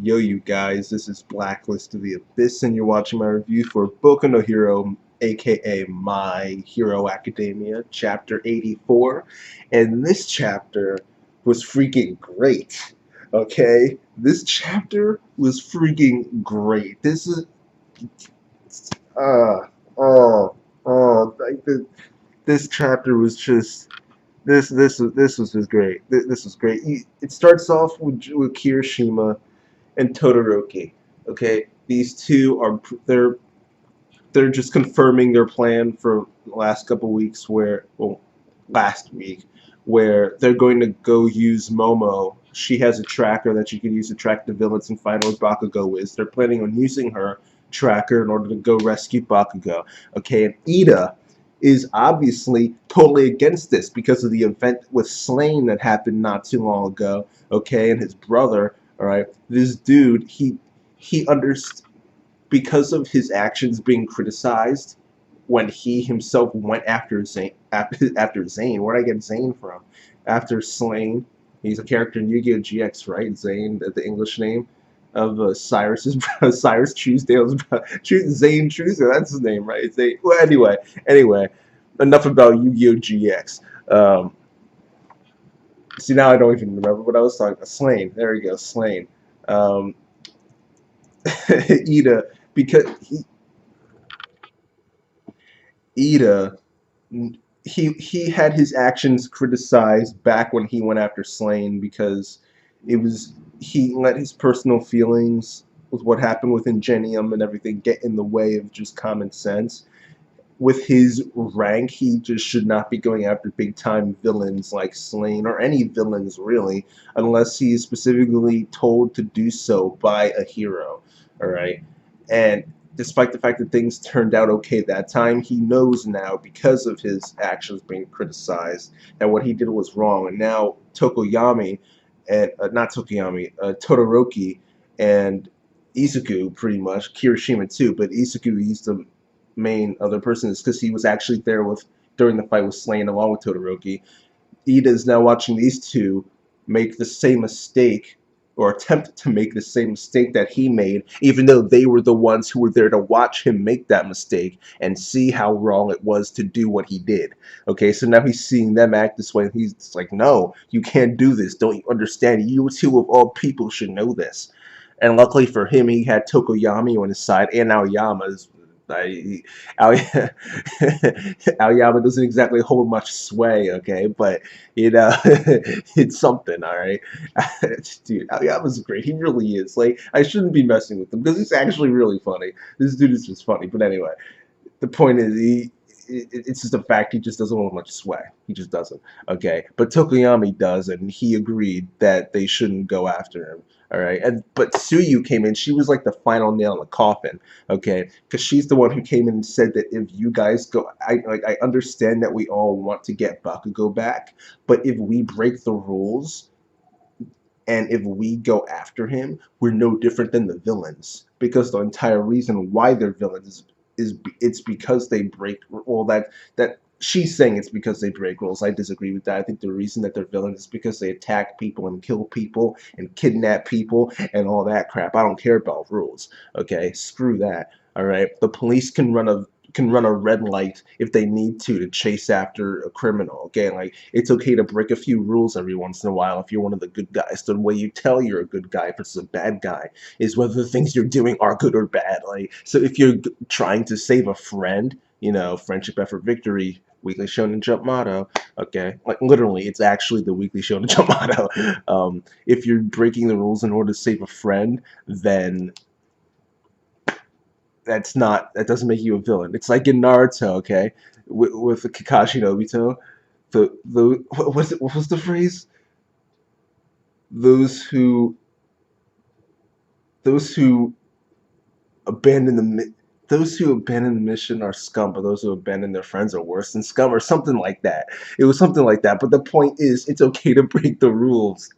Yo, you guys, this is Blacklist of the Abyss, and you're watching my review for Boku no Hero, aka My Hero Academia, Chapter 84. And this chapter was freaking great. Okay? This chapter was freaking great. This is. Uh, oh, oh, this chapter was just. This was just great. This was great. It starts off with Kirishima and Todoroki. Okay, these two are they're just confirming their plan for the last couple weeks, last week, where they're going to go use Momo. She has a tracker that she can use to track the villains and find where Bakugo is. They're planning on using her tracker in order to go rescue Bakugo. Okay, and Ida is obviously totally against this because of the event with Slain that happened not too long ago. Okay, and his brother. All right, this dude, he understands because of his actions being criticized when he himself went after Zane. After Zane, where did I get Zane from? After Slain, he's a character in Yu-Gi-Oh! GX, right? Zane, the English name of Cyrus's Cyrus Truesdale's Zane Truesdale. That's his name, right? Zane. Well, anyway, enough about Yu-Gi-Oh! GX. See, now I don't even remember what I was talking about. Slain. There we go. Slain. Um, Ida, because Ida, he had his actions criticized back when he went after Slain because it was he let his personal feelings with what happened with Ingenium and everything get in the way of just common sense. With his rank, he just should not be going after big time villains like Slain or any villains really, unless he is specifically told to do so by a hero. All right, and despite the fact that things turned out okay that time, he knows now because of his actions being criticized that what he did was wrong. And now Tokoyami and not Tokoyami, Todoroki and Izuku pretty much Kirishima too, but Izuku he's the main other person is because he was actually there with during the fight with Slain along with Todoroki. Ida is now watching these two make the same mistake or attempt to make the same mistake that he made, even though they were the ones who were there to watch him make that mistake and see how wrong it was to do what he did. Okay, so now he's seeing them act this way, and he's like, no, you can't do this. Don't you understand? You two of all people should know this. And luckily for him, he had Tokoyami on his side and Aoyama's. I, Ao- Aoyama doesn't exactly hold much sway, okay, but you know, it's something, all right. Dude, Aoyama's great. He really is. Like, I shouldn't be messing with him because he's actually really funny. This dude is just funny. But anyway, the point is, it's just a fact he just doesn't hold much sway. He just doesn't. Okay, but Tokoyami does, and he agreed that they shouldn't go after him. All right, and but Suyu came in. She was like the final nail in the coffin. Okay, because she's the one who came in and said that if you guys go, I understand that we all want to get Bakugo back, but if we break the rules and if we go after him, we're no different than the villains because the entire reason why they're villains is it's because they break well that she's saying it's because they break rules. I disagree with that. I think the reason that they're villains is because they attack people and kill people and kidnap people and all that crap. I don't care about rules. Okay, screw that. All right, the police can run a red light if they need to chase after a criminal. Okay, like it's okay to break a few rules every once in a while if you're one of the good guys. The way you tell you're a good guy versus a bad guy is whether the things you're doing are good or bad. Like, so if you're trying to save a friend, you know, friendship effort victory. Weekly Shonen Jump motto. Okay, like literally, it's actually the Weekly Shonen Jump motto. If you're breaking the rules in order to save a friend, then that doesn't make you a villain. It's like in Naruto, okay, with the Kakashi Nobito, the what was the phrase? Those who those who abandon those who abandon the mission are scum, but those who abandon their friends are worse than scum, or something like that. It was something like that. But the point is, it's okay to break the rules.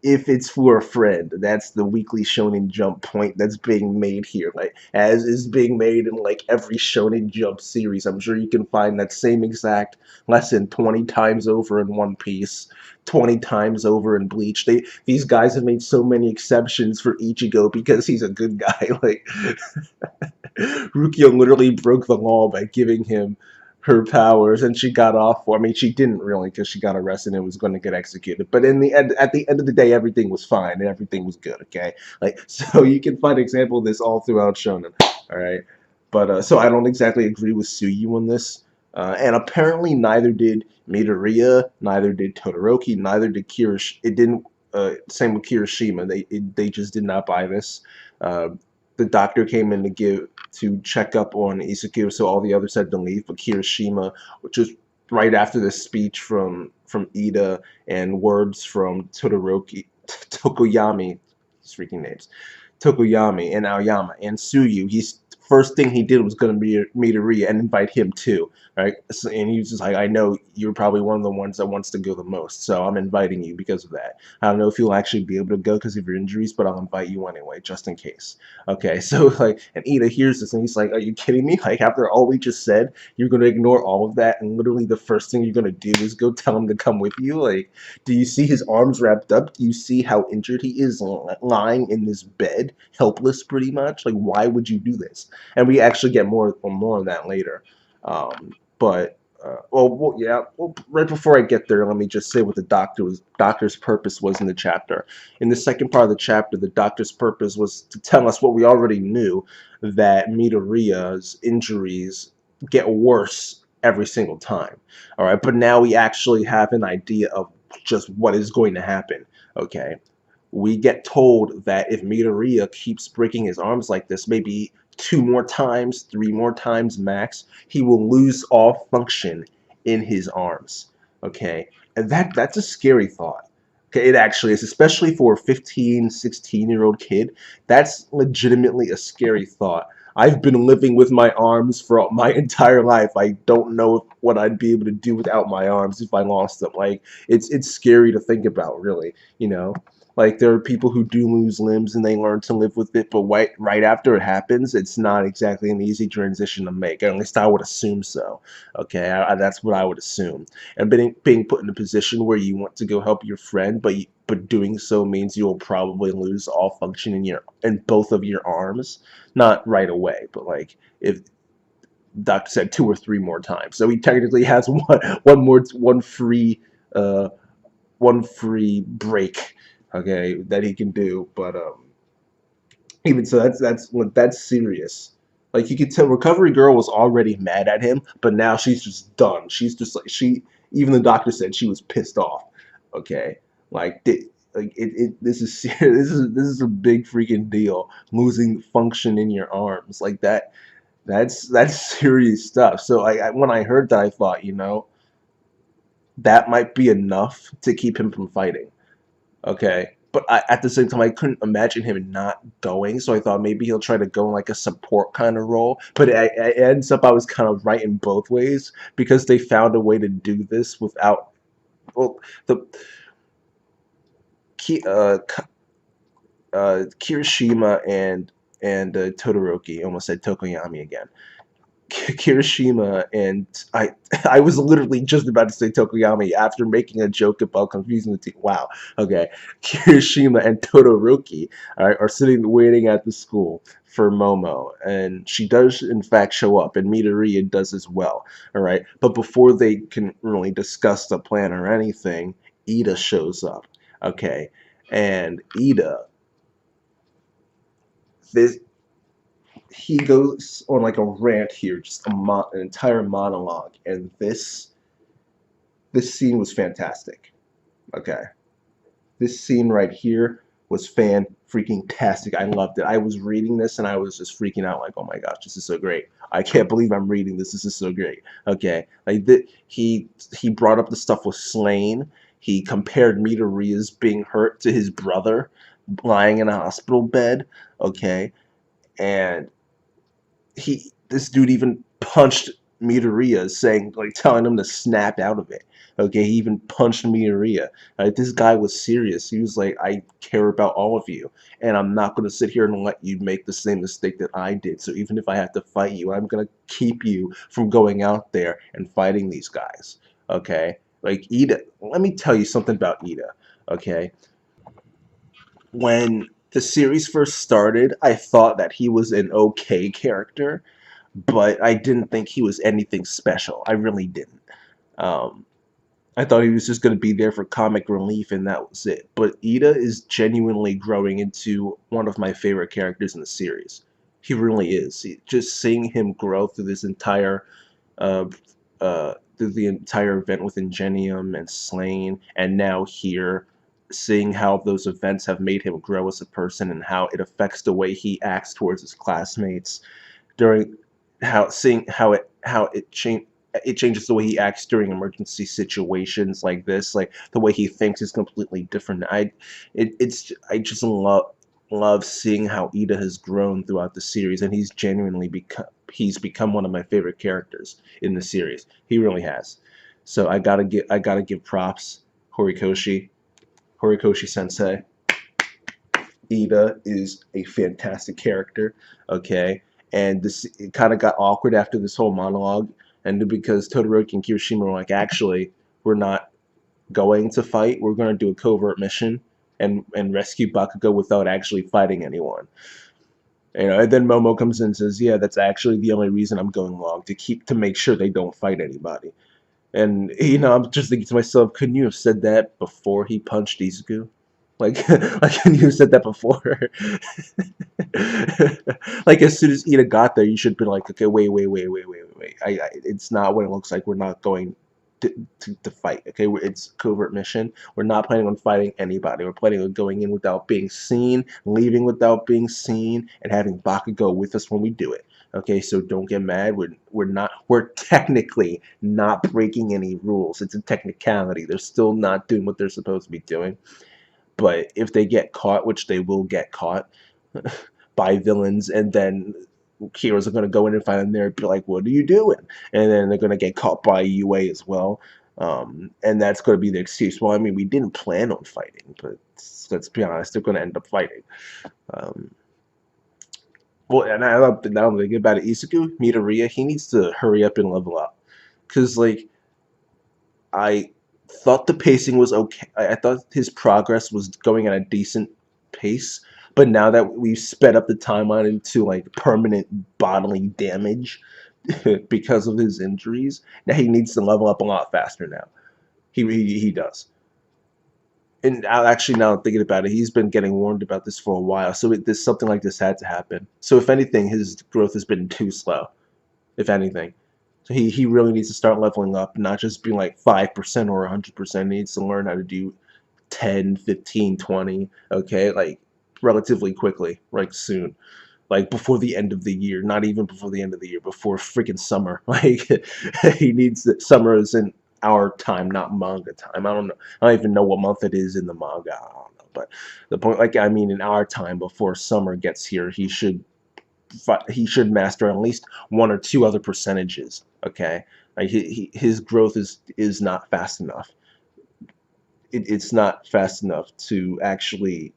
if it's for a friend. That's the weekly Shonen Jump point that's being made here, like as is being made in like every Shonen Jump series. I'm sure you can find that same exact lesson 20 times over in One Piece, 20 times over in Bleach. These guys have made so many exceptions for Ichigo because he's a good guy. Like Rukia literally broke the law by giving him her powers, and she got off. I mean, she didn't really because she got arrested and was going to get executed. But in the end, at the end of the day, everything was fine and everything was good. Okay, like so you can find example of this all throughout Shonen. All right, but so I don't exactly agree with Suyu on this. And apparently neither did Midoriya, neither did Todoroki, neither did Kirish. It didn't. Same with Kirishima. They just did not buy this. Uh, the doctor came in to check up on Isakira, so all the others had to leave. But Kirishima, which was right after the speech from Ida and words from Todoroki, Tokoyami, these freaking names, Tokoyami and Aoyama and Suyu. He's first thing he did was going to be Midoriya and invite him too, right? So, and he was just like, I know you're probably one of the ones that wants to go the most, so I'm inviting you because of that. I don't know if you'll actually be able to go because of your injuries, but I'll invite you anyway, just in case. Okay, so like, and Ida hears this and he's like, are you kidding me? Like, after all we just said, you're going to ignore all of that, and literally the first thing you're going to do is go tell him to come with you? Like, do you see his arms wrapped up? Do you see how injured he is lying in this bed, helpless pretty much? Like, why would you do this? And we actually get more on that later. But yeah. Well, right before I get there, let me just say what the doctor's purpose was in the chapter. In the second part of the chapter, the doctor's purpose was to tell us what we already knew, that Midoriya's injuries get worse every single time. All right, but now we actually have an idea of just what is going to happen. Okay, we get told that if Midoriya keeps breaking his arms like this, maybe 2 more times, 3 more times max, he will lose all function in his arms. Okay, and that's a scary thought. Okay, it actually is, especially for a 15, 16-year-old kid. That's legitimately a scary thought. I've been living with my arms for my entire life. I don't know what I'd be able to do without my arms if I lost them. Like it's scary to think about, really. You know, like there are people who do lose limbs and they learn to live with it, but right after it happens, it's not exactly an easy transition to make. At least I would assume so. Okay, that's what I would assume. And being put in a position where you want to go help your friend, but doing so means you will probably lose all function in both of your arms. Not right away, but like if doctor said 2 or 3 more times, so he technically has uh one free break, okay, that he can do. But even so, that's serious. Like you could tell, Recovery Girl was already mad at him, but now she's just done. She's just like even the doctor said she was pissed off. Okay, like this is serious. This is a big freaking deal. Losing function in your arms like that. That's serious stuff. So when I heard that, I thought, that might be enough to keep him from fighting. Okay. But at the same time, I couldn't imagine him not going, so I thought maybe he'll try to go in like a support kind of role. But it ends up I was kind of right in both ways because they found a way to do this without. Well, the Ki, Kirishima and Todoroki, almost said Tokoyami again. Kirishima and I was literally just about to say Tokoyami after making a joke about confusing the two. Wow. Okay. Kirishima and Todoroki are sitting waiting at the school for Momo, and she does in fact show up, and Midoriya does as well. All right. But before they can really discuss the plan or anything, Ida shows up. Okay. And Ida, this he goes on like a rant here, just an entire monologue, and this scene was fantastic. Okay, this scene right here was fan freaking tastic. I loved it. I was reading this and I was just freaking out, like, oh my gosh, this is so great. I can't believe I'm reading this. This is so great. Okay, like he brought up the stuff with Slain. He compared Midoriya's being hurt to his brother lying in a hospital bed. Okay, and this dude even punched Midoriya, saying, like, telling him to snap out of it. Okay, he even punched Midoriya. This guy was serious. He was like, I care about all of you, and I'm not going to sit here and let you make the same mistake that I did. So even if I have to fight you, I'm going to keep you from going out there and fighting these guys. Okay, like Ida. Let me tell you something about Ida. Okay, when the series first started, I thought that he was an okay character, but I didn't think he was anything special. I really didn't. Um, I thought he was just going to be there for comic relief, and that was it. But Ida is genuinely growing into one of my favorite characters in the series. He really is. Just seeing him grow through this entire uh, through the entire event with Ingenium and Slain, and now here, seeing how those events have made him grow as a person and how it affects the way he acts towards his classmates during how seeing how it changes the way he acts during emergency situations like this, like the way he thinks is completely different. I just love seeing how Ida has grown throughout the series, and he's become one of my favorite characters in the series. He really has. So I gotta give props, Horikoshi, Horikoshi Sensei. Ida is a fantastic character, okay? And this it kind of got awkward after this whole monologue, and because Todoroki and Kirishima were like, actually, we're not going to fight. We're going to do a covert mission and rescue Bakugo without actually fighting anyone. And then Momo comes in and says, yeah, that's actually the only reason I'm going along, to make sure they don't fight anybody. And I'm just thinking to myself, couldn't you have said that before he punched Izuku? Like, like couldn't you have said that before? Like as soon as Ida got there, you should be like, okay, wait. It's not what it looks like. We're not going to fight. Okay, it's a covert mission. We're not planning on fighting anybody. We're planning on going in without being seen, leaving without being seen, and having Bakugo with us when we do it. Okay, so don't get mad. We're technically not breaking any rules. It's a technicality. They're still not doing what they're supposed to be doing. But if they get caught, which they will get caught by villains, and then heroes are going to go in and find them there and be like, what are you doing? And then they're going to get caught by UA as well. And that's going to be the excuse. Well, I mean, we didn't plan on fighting, but let's be honest, they're going to end up fighting. Um, well, and now I'm thinking about it, Isuku, Midoriya, he needs to hurry up and level up. Because, like, I thought the pacing was okay. I thought his progress was going at a decent pace, but now that we've sped up the timeline into like permanent bodily damage because of his injuries, now he needs to level up a lot faster now. He does. And actually, now I'm thinking about it, he's been getting warned about this for a while, so something like this had to happen. So if anything, his growth has been too slow, if anything. So he really needs to start leveling up, not just being like 5% or 100%. He needs to learn how to do 10, 15, 20, okay? Like relatively quickly, like soon. Like before the end of the year, not even before the end of the year, before freaking summer. Like he needs summer is in our time, not manga time. I don't know. I don't even know what month it is in the manga. I don't know. But the point, like I mean, in our time, before summer gets here, he should master at least one or two other percentages. Okay, like his growth is not fast enough. It's not fast enough to actually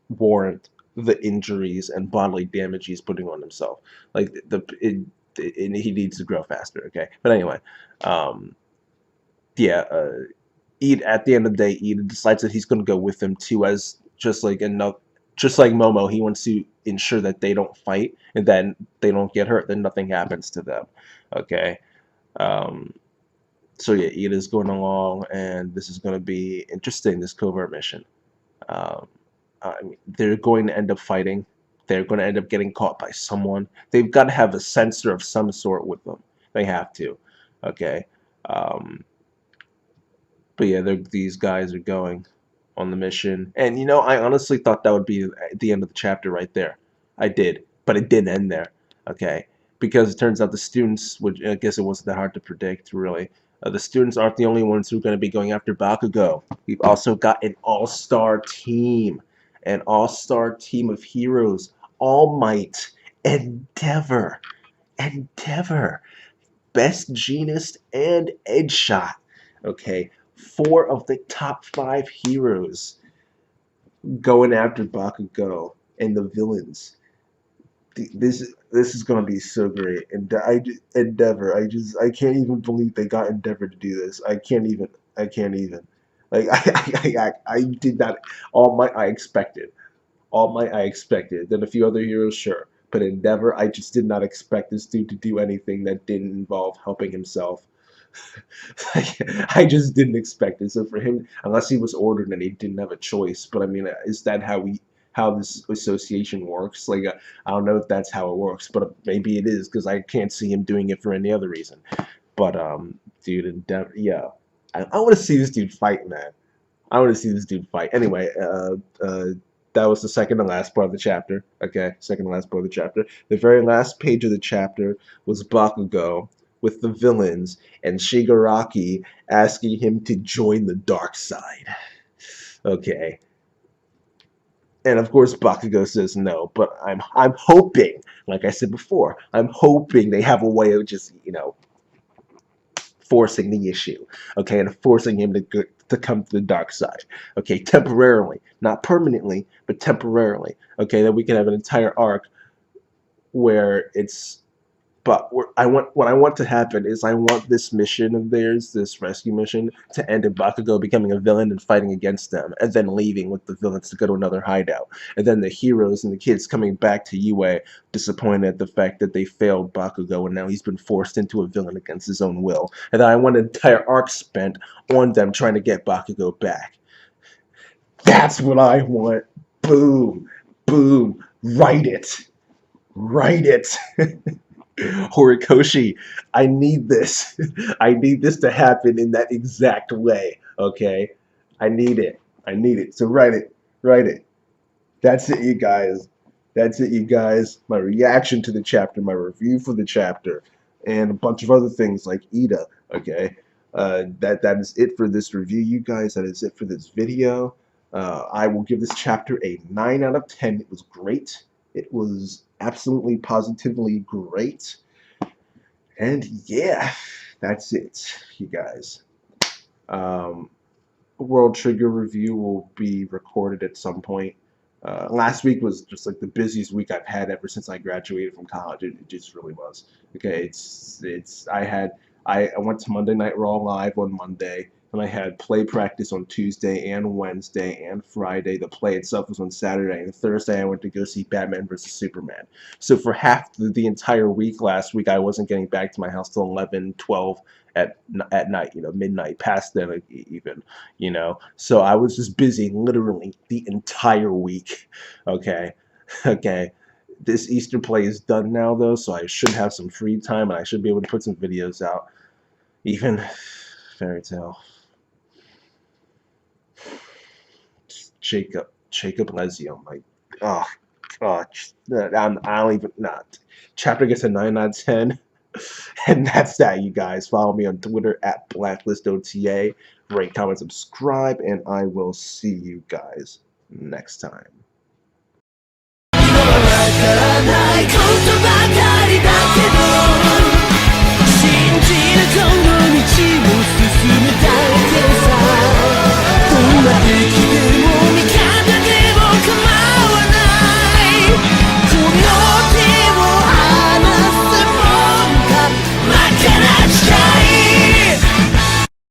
warrant the injuries and bodily damage he's putting on himself. Like he needs to grow faster. Okay, but anyway, um, yeah. At the end of the day, Ida decides that he's going to go with them too, as just like Momo, he wants to ensure that they don't fight and then they don't get hurt, then nothing happens to them. Okay. Um, so yeah, Ida's going along, and this is going to be interesting. This covert mission. Um, I mean, they're going to end up fighting. They're going to end up getting caught by someone. They've got to have a sensor of some sort with them. They have to. Okay. Um, but yeah, these guys are going on the mission. And I honestly thought that would be the end of the chapter right there. I did, but it didn't end there. Okay, because it turns out the students, which I guess it wasn't that hard to predict, really. The students aren't the only ones who are going to be going after Bakugo. We've also got an all-star team of heroes, All Might, Endeavor. Best Jeanist, and Edge Shot. Okay, 4 of the top 5 heroes going after Bakugo and the villains. This is gonna be so great. And Endeavor, I can't even believe they got Endeavor to do this. I can't even. Like I did not. I expected. I expected. Then a few other heroes, sure. But Endeavor, I just did not expect this dude to do anything that didn't involve helping himself. I just didn't expect it. So for him, unless he was ordered and he didn't have a choice, but I mean, is that how this association works? Like, I don't know if that's how it works, but maybe it is because I can't see him doing it for any other reason. But dude, Endeavor, yeah, I want to see this dude fight, man. I want to see this dude fight. Anyway, that was the second to last part of the chapter. Okay, second to last part of the chapter. The very last page of the chapter was Bakugo with the villains and Shigaraki asking him to join the dark side. Okay. And of course Bakugo says no, but I'm hoping, like I said before, I'm hoping they have a way of just, forcing the issue, okay, and forcing him to come to the dark side, okay, temporarily, not permanently, but temporarily, okay, that we can have an entire arc where it's, but what I want to happen is I want this mission of theirs, this rescue mission, to end in Bakugo becoming a villain and fighting against them, and then leaving with the villains to go to another hideout. And then the heroes and the kids coming back to Yue, disappointed at the fact that they failed Bakugo, and now he's been forced into a villain against his own will. And then I want an entire arc spent on them trying to get Bakugo back. That's what I want. Boom. Boom. Write it. Write it. Horikoshi, I need this. I need this to happen in that exact way, okay? I need it. I need it. So write it. Write it. That's it, you guys. That's it, you guys. My reaction to the chapter, my review for the chapter, and a bunch of other things like Ida, okay? That is it for this review, you guys. That is it for this video. I will give this chapter a 9 out of 10. It was great. It was absolutely, positively great. And yeah, that's it, you guys. World Trigger review will be recorded at some point. Last week was just like the busiest week I've had ever since I graduated from college. It just really was. Okay, I went to Monday Night Raw live on Monday. And I had play practice on Tuesday and Wednesday and Friday. The play itself was on Saturday. And Thursday I went to go see Batman vs. Superman. So for half the entire week last week, I wasn't getting back to my house till 11, 12 at night, midnight, past then even, So I was just busy literally the entire week, okay? Okay. This Easter play is done now, though, so I should have some free time, and I should be able to put some videos out. Even Fairy Tail. Jacob Lezium, like, oh gosh, I don't even, not. Chapter gets a 9 out of 10, and that's that, you guys. Follow me on Twitter at BlacklistOTA, rate, comment, subscribe, and I will see you guys next time. Thank you.